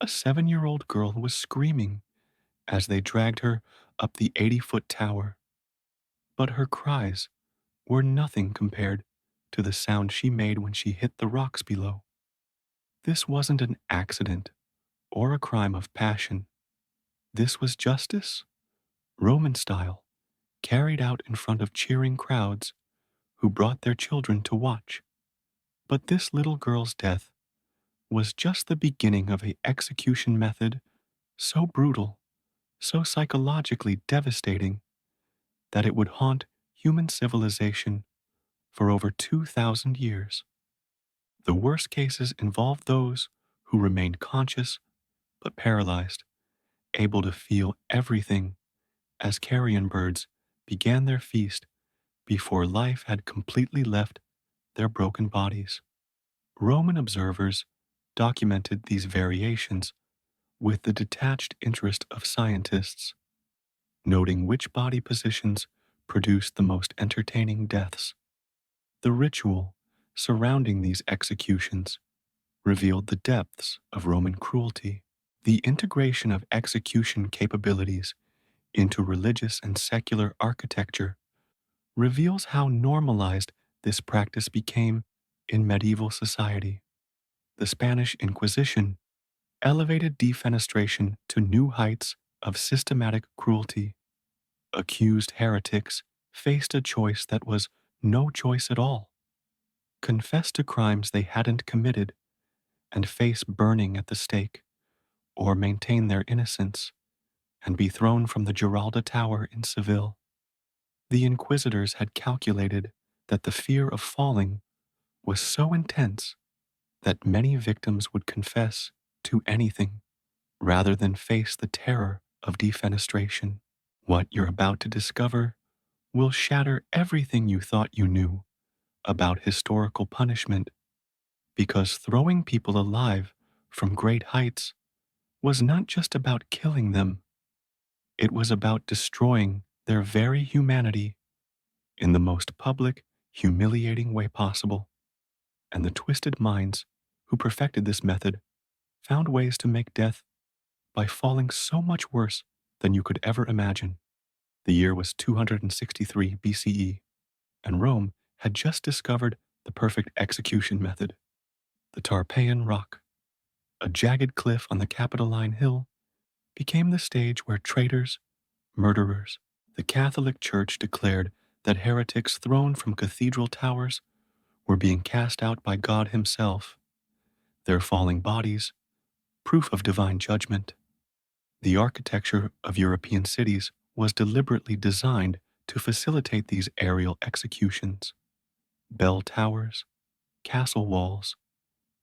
A 7-year-old girl was screaming as they dragged her up the 80-foot tower, but her cries were nothing compared to the sound she made when she hit the rocks below. This wasn't an accident or a crime of passion. This was justice, Roman style, carried out in front of cheering crowds who brought their children to watch. But this little girl's death was just the beginning of an execution method so brutal, so psychologically devastating, that it would haunt human civilization for over 2,000 years. The worst cases involved those who remained conscious but paralyzed, able to feel everything as carrion birds began their feast before life had completely left their broken bodies. Roman observers documented these variations with the detached interest of scientists, noting which body positions produced the most entertaining deaths. The ritual surrounding these executions revealed the depths of Roman cruelty. The integration of execution capabilities into religious and secular architecture reveals how normalized this practice became in medieval society. The Spanish Inquisition elevated defenestration to new heights of systematic cruelty. Accused heretics faced a choice that was no choice at all: confess to crimes they hadn't committed and face burning at the stake, or maintain their innocence and be thrown from the Giralda Tower in Seville. The inquisitors had calculated that the fear of falling was so intense that many victims would confess to anything rather than face the terror of defenestration. What you're about to discover will shatter everything you thought you knew about historical punishment, because throwing people alive from great heights was not just about killing them, it was about destroying their very humanity in the most public, humiliating way possible. And the twisted minds who perfected this method found ways to make death by falling so much worse than you could ever imagine. The year was 263 BCE, and Rome had just discovered the perfect execution method: the Tarpeian rock. A jagged cliff on the Capitoline Hill became the stage where traitors, murderers, the Catholic Church declared that heretics thrown from cathedral towers were being cast out by God Himself, their falling bodies, proof of divine judgment. The architecture of European cities was deliberately designed to facilitate these aerial executions. Bell towers, castle walls,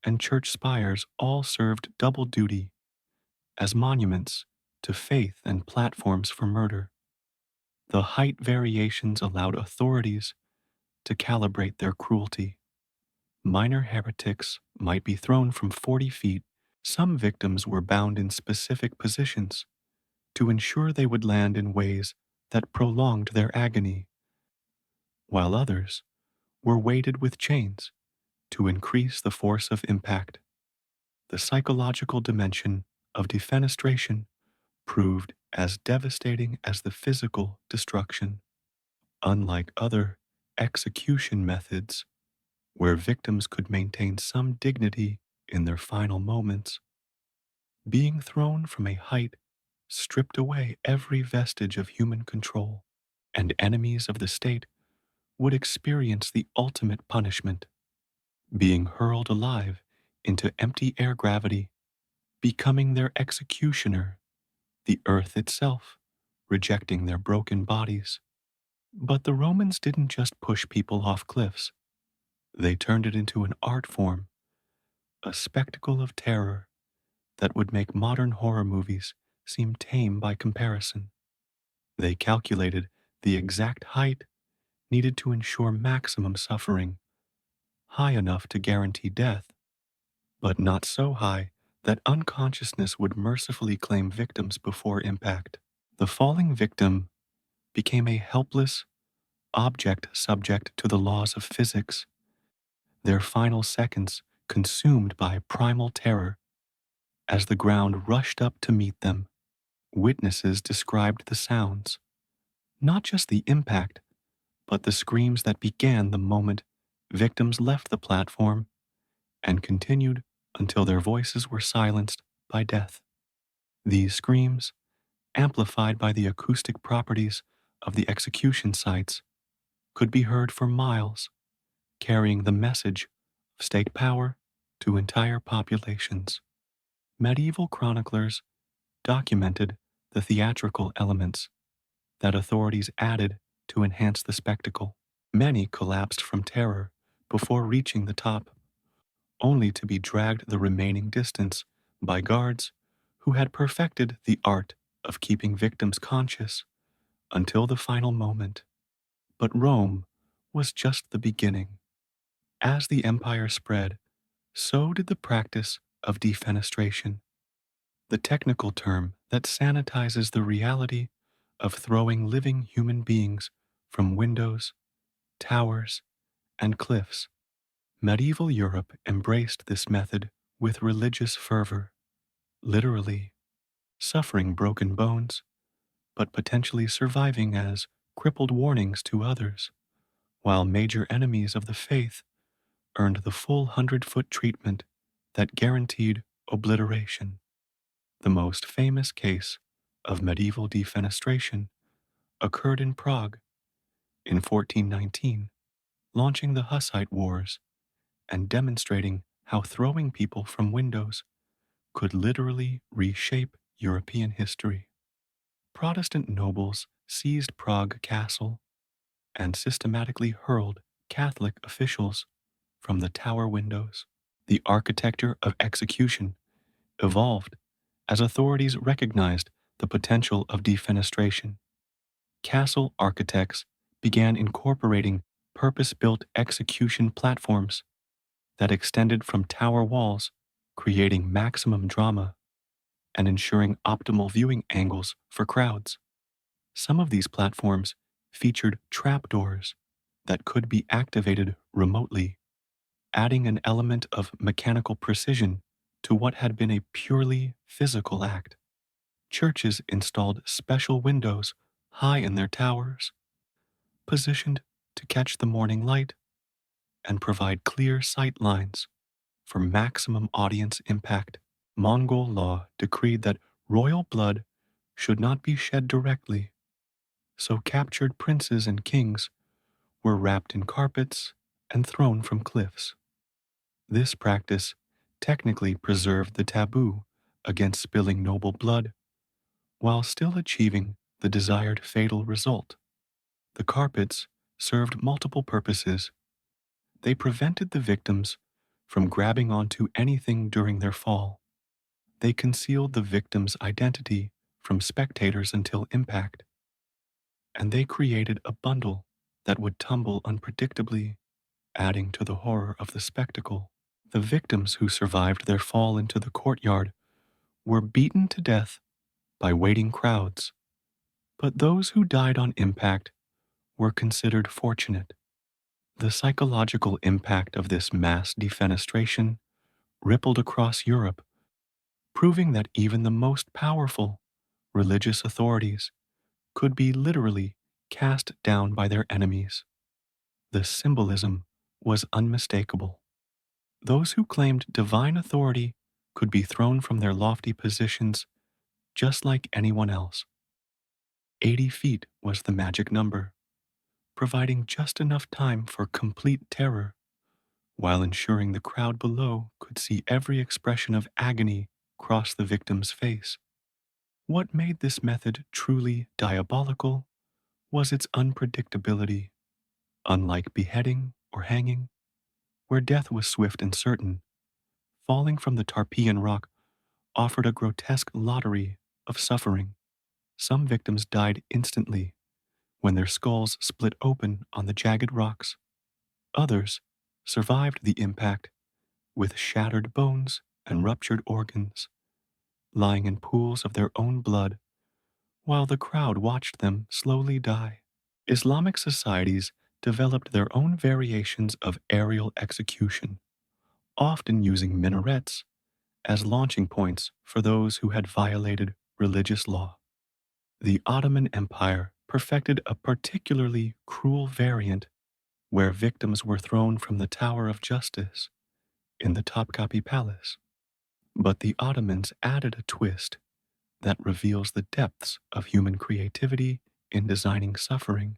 and church spires all served double duty as monuments to faith and platforms for murder. The height variations allowed authorities to calibrate their cruelty. Minor heretics might be thrown from 40 feet. Some victims were bound in specific positions to ensure they would land in ways that prolonged their agony, while others were weighted with chains to increase the force of impact. The psychological dimension of defenestration proved as devastating as the physical destruction. Unlike other execution methods, where victims could maintain some dignity in their final moments, being thrown from a height stripped away every vestige of human control, and enemies of the state would experience the ultimate punishment: being hurled alive into empty air gravity, becoming their executioner, the earth itself rejecting their broken bodies. But the Romans didn't just push people off cliffs. They turned it into an art form, a spectacle of terror that would make modern horror movies seem tame by comparison. They calculated the exact height needed to ensure maximum suffering, high enough to guarantee death, but not so high that unconsciousness would mercifully claim victims before impact. The falling victim became a helpless object subject to the laws of physics, their final seconds consumed by primal terror as the ground rushed up to meet them. Witnesses described the sounds, not just the impact, but the screams that began the moment victims left the platform and continued until their voices were silenced by death. These screams, amplified by the acoustic properties of the execution sites, could be heard for miles, carrying the message of state power to entire populations. Medieval chroniclers documented the theatrical elements that authorities added to enhance the spectacle. Many collapsed from terror before reaching the top, only to be dragged the remaining distance by guards who had perfected the art of keeping victims conscious until the final moment. But Rome was just the beginning. As the empire spread, so did the practice of defenestration, the technical term that sanitizes the reality of throwing living human beings from windows, towers, and cliffs. Medieval Europe embraced this method with religious fervor, literally suffering broken bones, but potentially surviving as crippled warnings to others, while major enemies of the faith earned the full 100-foot treatment that guaranteed obliteration. The most famous case of medieval defenestration occurred in Prague in 1419, launching the Hussite Wars and demonstrating how throwing people from windows could literally reshape European history. Protestant nobles seized Prague Castle and systematically hurled Catholic officials from the tower windows. The architecture of execution evolved as authorities recognized the potential of defenestration. Castle architects began incorporating purpose-built execution platforms that extended from tower walls, creating maximum drama and ensuring optimal viewing angles for crowds. Some of these platforms featured trapdoors that could be activated remotely, adding an element of mechanical precision to what had been a purely physical act. Churches installed special windows high in their towers, positioned to catch the morning light and provide clear sight lines for maximum audience impact. Mongol law decreed that royal blood should not be shed directly, so captured princes and kings were wrapped in carpets and thrown from cliffs. This practice technically preserved the taboo against spilling noble blood while still achieving the desired fatal result. The carpets served multiple purposes. They prevented the victims from grabbing onto anything during their fall. They concealed the victim's identity from spectators until impact. And they created a bundle that would tumble unpredictably, adding to the horror of the spectacle. The victims who survived their fall into the courtyard were beaten to death by waiting crowds, but those who died on impact were considered fortunate. The psychological impact of this mass defenestration rippled across Europe, proving that even the most powerful religious authorities could be literally cast down by their enemies. The symbolism was unmistakable. Those who claimed divine authority could be thrown from their lofty positions just like anyone else. 80 feet was the magic number, providing just enough time for complete terror, while ensuring the crowd below could see every expression of agony cross the victim's face. What made this method truly diabolical was its unpredictability. Unlike beheading or hanging, where death was swift and certain, falling from the Tarpeian rock offered a grotesque lottery of suffering. Some victims died instantly when their skulls split open on the jagged rocks. Others survived the impact with shattered bones and ruptured organs, lying in pools of their own blood while the crowd watched them slowly die. Islamic societies developed their own variations of aerial execution, often using minarets as launching points for those who had violated religious law. The Ottoman Empire perfected a particularly cruel variant where victims were thrown from the Tower of Justice in the Topkapi Palace. But the Ottomans added a twist that reveals the depths of human creativity in designing suffering.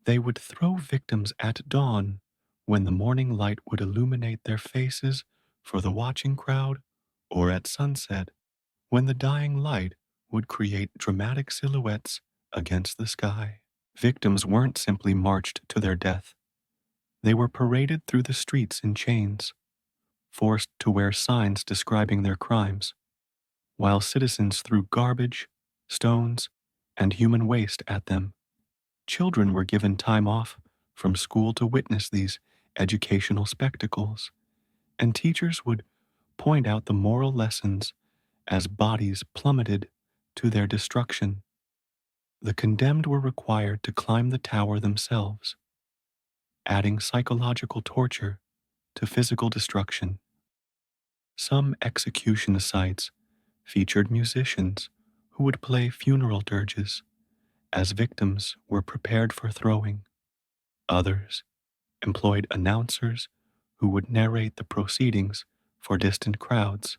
They would throw victims at dawn when the morning light would illuminate their faces for the watching crowd, or at sunset when the dying light would create dramatic silhouettes against the sky. Victims weren't simply marched to their death. They were paraded through the streets in chains, forced to wear signs describing their crimes, while citizens threw garbage, stones, and human waste at them. Children were given time off from school to witness these educational spectacles, and teachers would point out the moral lessons as bodies plummeted to their destruction. The condemned were required to climb the tower themselves, adding psychological torture to physical destruction. Some execution sites featured musicians who would play funeral dirges as victims were prepared for throwing. Others employed announcers who would narrate the proceedings for distant crowds,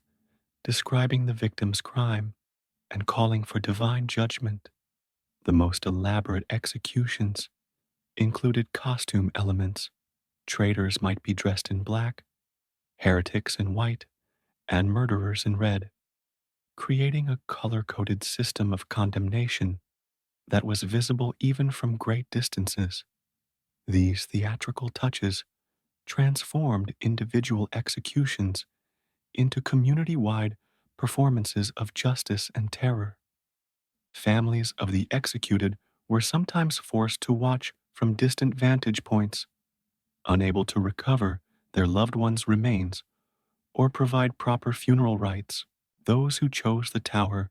describing the victim's crime and calling for divine judgment. The most elaborate executions included costume elements. Traitors might be dressed in black, heretics in white, and murderers in red, creating a color-coded system of condemnation that was visible even from great distances. These theatrical touches transformed individual executions into community-wide performances of justice and terror. Families of the executed were sometimes forced to watch from distant vantage points, unable to recover their loved ones' remains or provide proper funeral rites. Those who chose the tower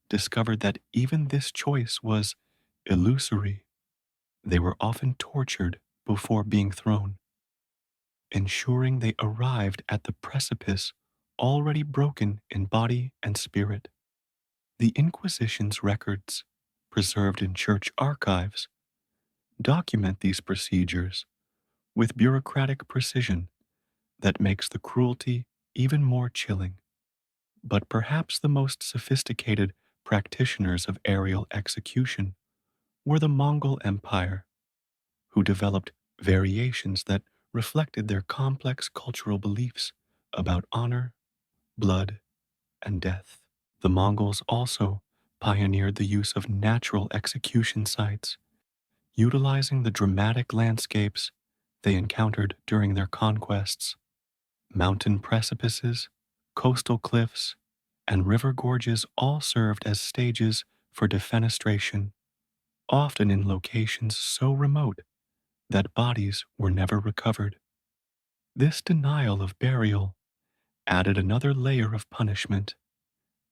discovered that even this choice was illusory. They were often tortured before being thrown, ensuring they arrived at the precipice already broken in body and spirit. The Inquisition's records, preserved in church archives, document these procedures with bureaucratic precision that makes the cruelty even more chilling. But perhaps the most sophisticated practitioners of aerial execution were the Mongol Empire, who developed variations that reflected their complex cultural beliefs about honor, blood, and death. The Mongols also pioneered the use of natural execution sites, utilizing the dramatic landscapes they encountered during their conquests. Mountain precipices, coastal cliffs, and river gorges all served as stages for defenestration, often in locations so remote that bodies were never recovered. This denial of burial added another layer of punishment,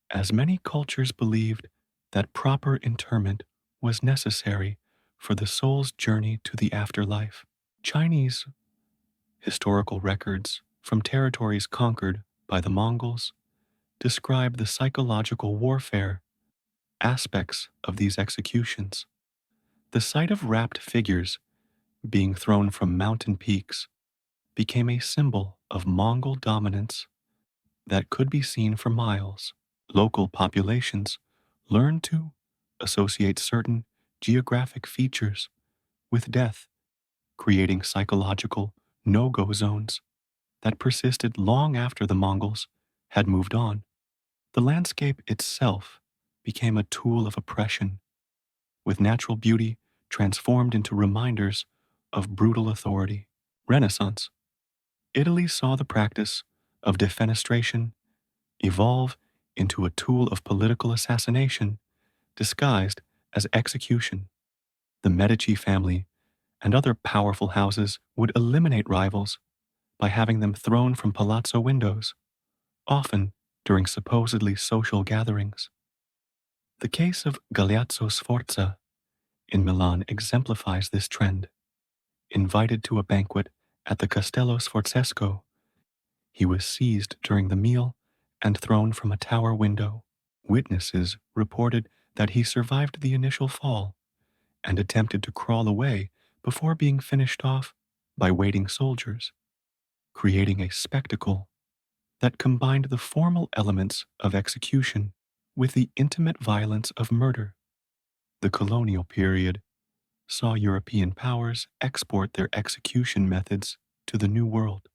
as many cultures believed that proper interment was necessary for the soul's journey to the afterlife. Chinese historical records from territories conquered by the Mongols describe the psychological warfare aspects of these executions. The sight of wrapped figures being thrown from mountain peaks became a symbol of Mongol dominance that could be seen for miles. Local populations learned to associate certain geographic features with death, creating psychological no-go zones that persisted long after the Mongols had moved on. The landscape itself became a tool of oppression, with natural beauty transformed into reminders of brutal authority. Renaissance. Italy saw the practice of defenestration evolve into a tool of political assassination disguised as execution. The Medici family and other powerful houses would eliminate rivals by having them thrown from palazzo windows, often during supposedly social gatherings. The case of Galeazzo Sforza in Milan exemplifies this trend. Invited to a banquet at the Castello Sforzesco, he was seized during the meal and thrown from a tower window. Witnesses reported that he survived the initial fall and attempted to crawl away before being finished off by waiting soldiers, creating a spectacle that combined the formal elements of execution with the intimate violence of murder. The colonial period saw European powers export their execution methods to the New World,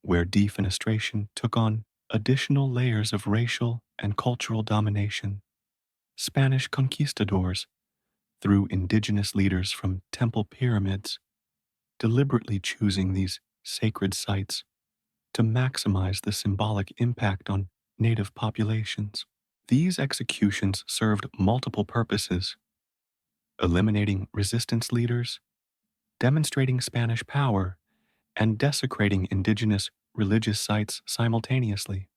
where defenestration took on additional layers of racial and cultural domination. Spanish conquistadors, through indigenous leaders from temple pyramids, deliberately choosing these sacred sites to maximize the symbolic impact on native populations. These executions served multiple purposes: eliminating resistance leaders, demonstrating Spanish power, and desecrating indigenous religious sites simultaneously.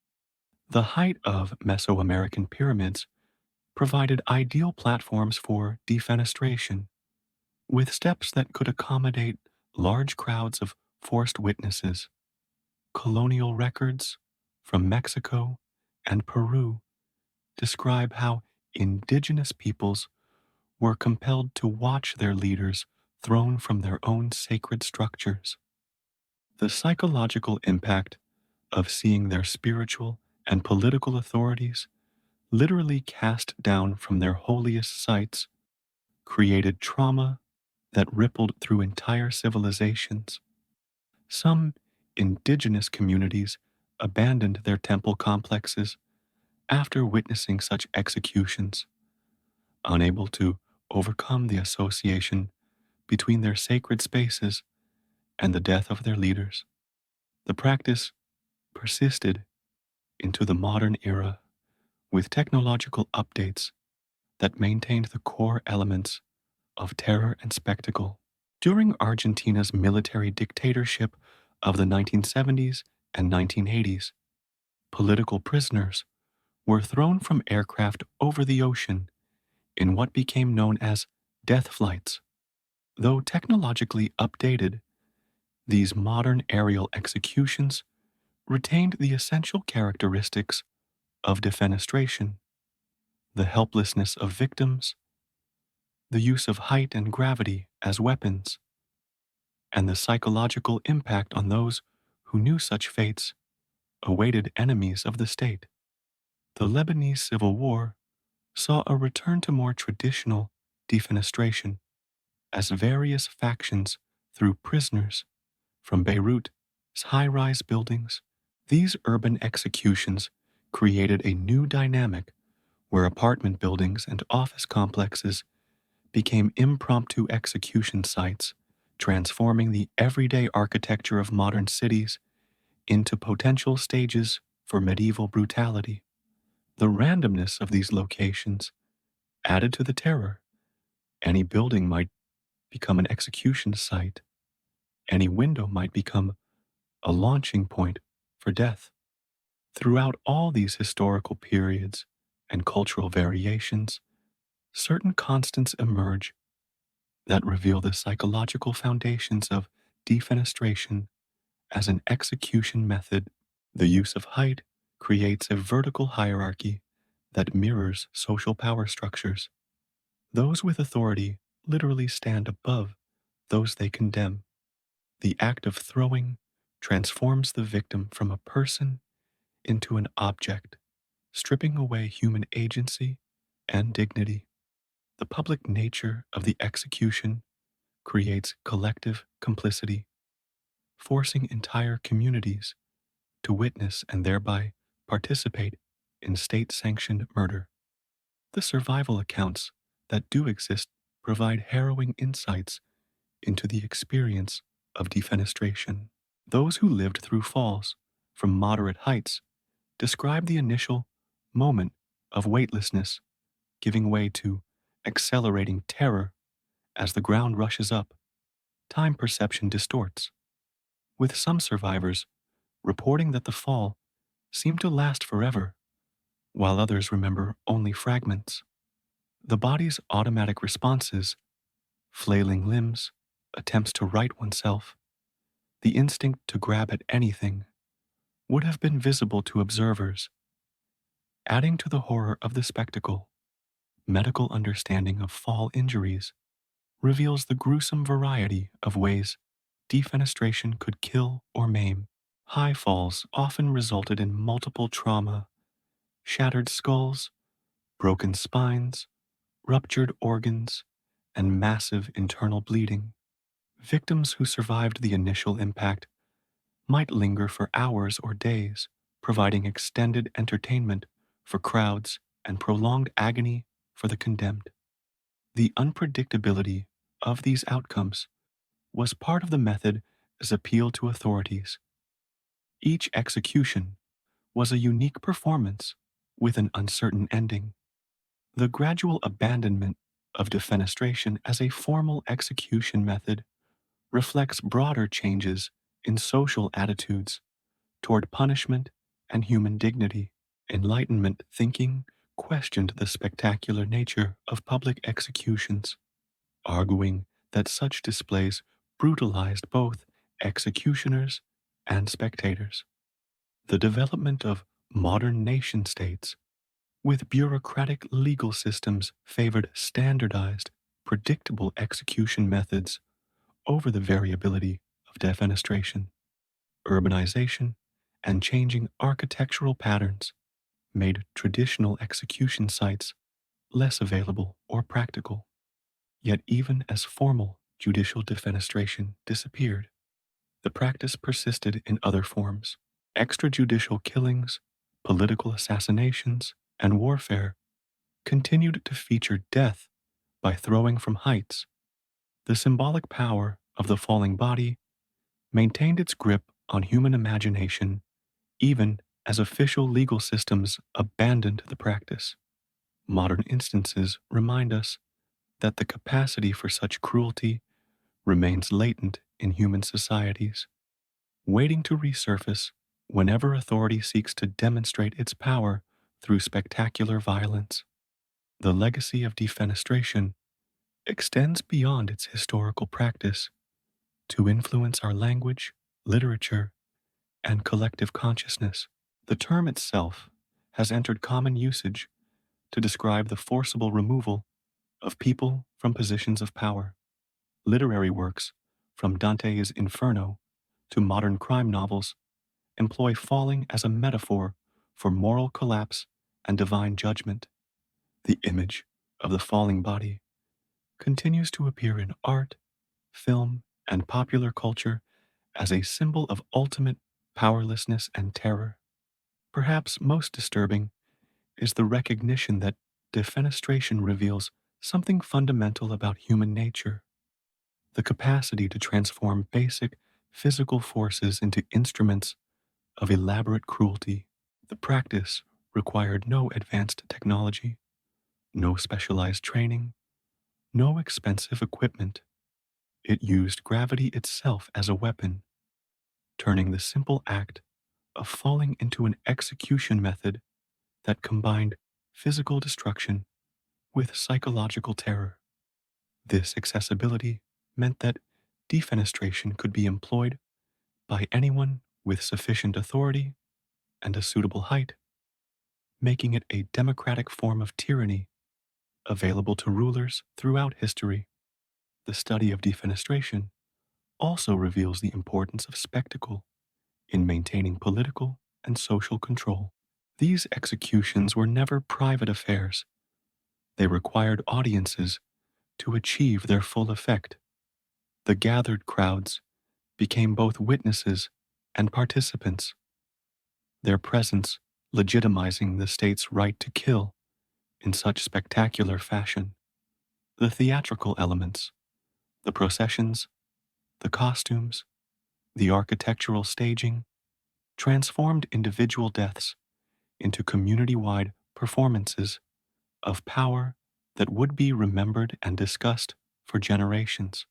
The height of Mesoamerican pyramids provided ideal platforms for defenestration, with steps that could accommodate large crowds of forced witnesses. Colonial records from Mexico and Peru describe how indigenous peoples were compelled to watch their leaders thrown from their own sacred structures. The psychological impact of seeing their spiritual and political authorities literally cast down from their holiest sites created trauma that rippled through entire civilizations. Some indigenous communities abandoned their temple complexes after witnessing such executions, unable to overcome the association between their sacred spaces and the death of their leaders. The practice persisted into the modern era with technological updates that maintained the core elements of terror and spectacle. During Argentina's military dictatorship of the 1970s and 1980s, political prisoners were thrown from aircraft over the ocean in what became known as death flights. Though technologically updated, these modern aerial executions retained the essential characteristics of defenestration: the helplessness of victims, the use of height and gravity as weapons, and the psychological impact on those who knew such fates awaited enemies of the state. The Lebanese Civil War saw a return to more traditional defenestration as various factions threw prisoners from Beirut's high-rise buildings. These urban executions created a new dynamic where apartment buildings and office complexes became impromptu execution sites, transforming the everyday architecture of modern cities into potential stages for medieval brutality. The randomness of these locations added to the terror. Any building might become an execution site. Any window might become a launching point for death. Throughout all these historical periods and cultural variations, certain constants emerge that reveal the psychological foundations of defenestration as an execution method. The use of height creates a vertical hierarchy that mirrors social power structures. Those with authority literally stand above those they condemn. The act of throwing transforms the victim from a person into an object, stripping away human agency and dignity. The public nature of the execution creates collective complicity, forcing entire communities to witness and thereby participate in state-sanctioned murder. The survival accounts that do exist provide harrowing insights into the experience of defenestration. Those who lived through falls from moderate heights describe the initial moment of weightlessness giving way to accelerating terror as the ground rushes up. Time perception distorts, with some survivors reporting that the fall seemed to last forever, while others remember only fragments. The body's automatic responses, flailing limbs, attempts to right oneself, the instinct to grab at anything, would have been visible to observers Adding to the horror of the spectacle, medical understanding of fall injuries reveals the gruesome variety of ways defenestration could kill or maim. High falls often resulted in multiple trauma, shattered skulls, broken spines, ruptured organs, and massive internal bleeding. Victims who survived the initial impact might linger for hours or days, providing extended entertainment for crowds and prolonged agony for the condemned. The unpredictability of these outcomes was part of the method's appeal to authorities. Each execution was a unique performance with an uncertain ending. The gradual abandonment of defenestration as a formal execution method reflects broader changes in social attitudes toward punishment and human dignity. Enlightenment thinking questioned the spectacular nature of public executions, arguing that such displays brutalized both executioners and spectators. The development of modern nation states with bureaucratic legal systems favored standardized, predictable execution methods over the variability of defenestration. Urbanization and changing architectural patterns made traditional execution sites less available or practical. Yet even as formal judicial defenestration disappeared, the practice persisted in other forms. Extrajudicial killings, political assassinations, and warfare continued to feature death by throwing from heights. The symbolic power of the falling body maintained its grip on human imagination even as official legal systems abandoned the practice. Modern instances remind us that the capacity for such cruelty remains latent in human societies, waiting to resurface whenever authority seeks to demonstrate its power through spectacular violence. The legacy of defenestration extends beyond its historical practice to influence our language, literature, and collective consciousness. The term itself has entered common usage to describe the forcible removal of people from positions of power. Literary works, from Dante's Inferno to modern crime novels, employ falling as a metaphor for moral collapse and divine judgment. The image of the falling body continues to appear in art, film, and popular culture as a symbol of ultimate powerlessness and terror. Perhaps most disturbing is the recognition that defenestration reveals something fundamental about human nature: the capacity to transform basic physical forces into instruments of elaborate cruelty. The practice required no advanced technology, no specialized training, no expensive equipment. It used gravity itself as a weapon, turning the simple act of falling into an execution method that combined physical destruction with psychological terror. This accessibility meant that defenestration could be employed by anyone with sufficient authority and a suitable height, making it a democratic form of tyranny available to rulers throughout history. The study of defenestration also reveals the importance of spectacle in maintaining political and social control. These executions were never private affairs. They required audiences to achieve their full effect. The gathered crowds became both witnesses and participants, their presence legitimizing the state's right to kill in such spectacular fashion. The theatrical elements, the processions, the costumes, the architectural staging, transformed individual deaths into community-wide performances of power that would be remembered and discussed for generations.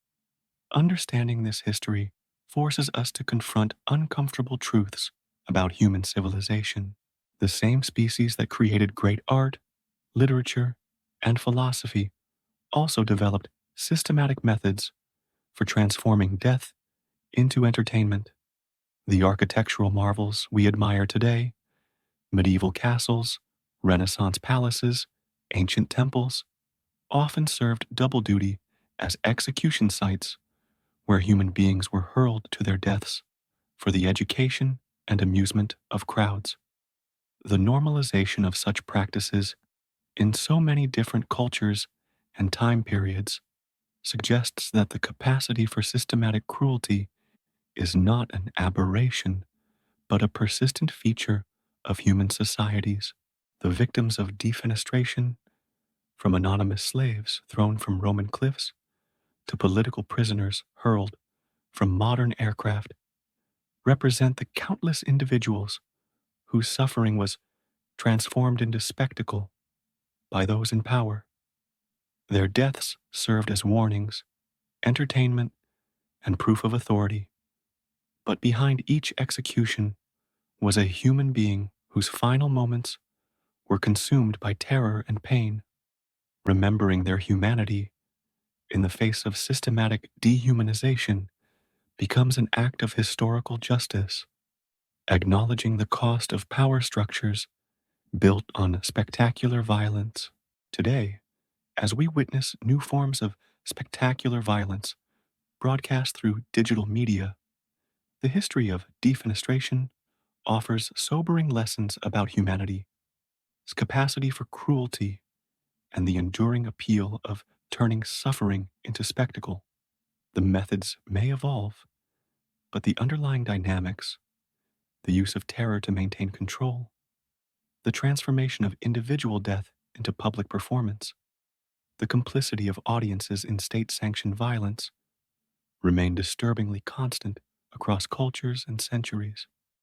Understanding this history forces us to confront uncomfortable truths about human civilization. The same species that created great art, literature, and philosophy also developed systematic methods for transforming death into entertainment. The architectural marvels we admire today, medieval castles, Renaissance palaces, ancient temples, often served double duty as execution sites where human beings were hurled to their deaths for the education and amusement of crowds. The normalization of such practices in so many different cultures and time periods suggests that the capacity for systematic cruelty is not an aberration, but a persistent feature of human societies. The victims of defenestration, from anonymous slaves thrown from Roman cliffs to political prisoners hurled from modern aircraft, represent the countless individuals whose suffering was transformed into spectacle by those in power. Their deaths served as warnings, entertainment, and proof of authority, but behind each execution was a human being whose final moments were consumed by terror and pain. Remembering their humanity in the face of systematic dehumanization becomes an act of historical justice, acknowledging the cost of power structures built on spectacular violence. Today, as we witness new forms of spectacular violence broadcast through digital media, the history of defenestration offers sobering lessons about humanity, its capacity for cruelty, and the enduring appeal of turning suffering into spectacle. The methods may evolve, but the underlying dynamics, the use of terror to maintain control, the transformation of individual death into public performance, the complicity of audiences in state sanctioned violence remain disturbingly constant across cultures and centuries.